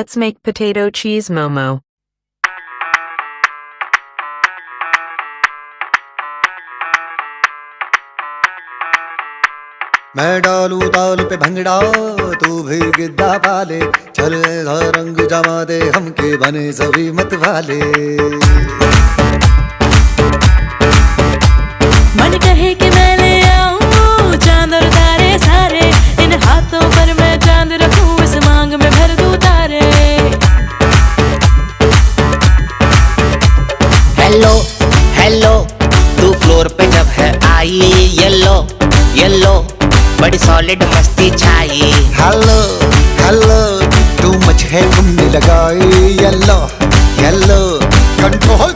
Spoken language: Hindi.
Let's make potato cheese momo. मैं डालू ताल पे भंगड़ा तू भी गिद्दा पाले, चल ऐसा रंग जमा दे हमके बने सभी मत वाले। मन कहे कि मैं ले आऊं चांद और तारे सारे, इन हाथों पर मैं चांद रखूं, इस मांग में भर दूं तारे। हेलो हेलो तू फ्लोर पे जब है आई, येलो येलो बड़ी सॉलिड मस्ती छाई। हेलो हेलो तू मच है घूमने लगाई, येलो येलो कंट्रोल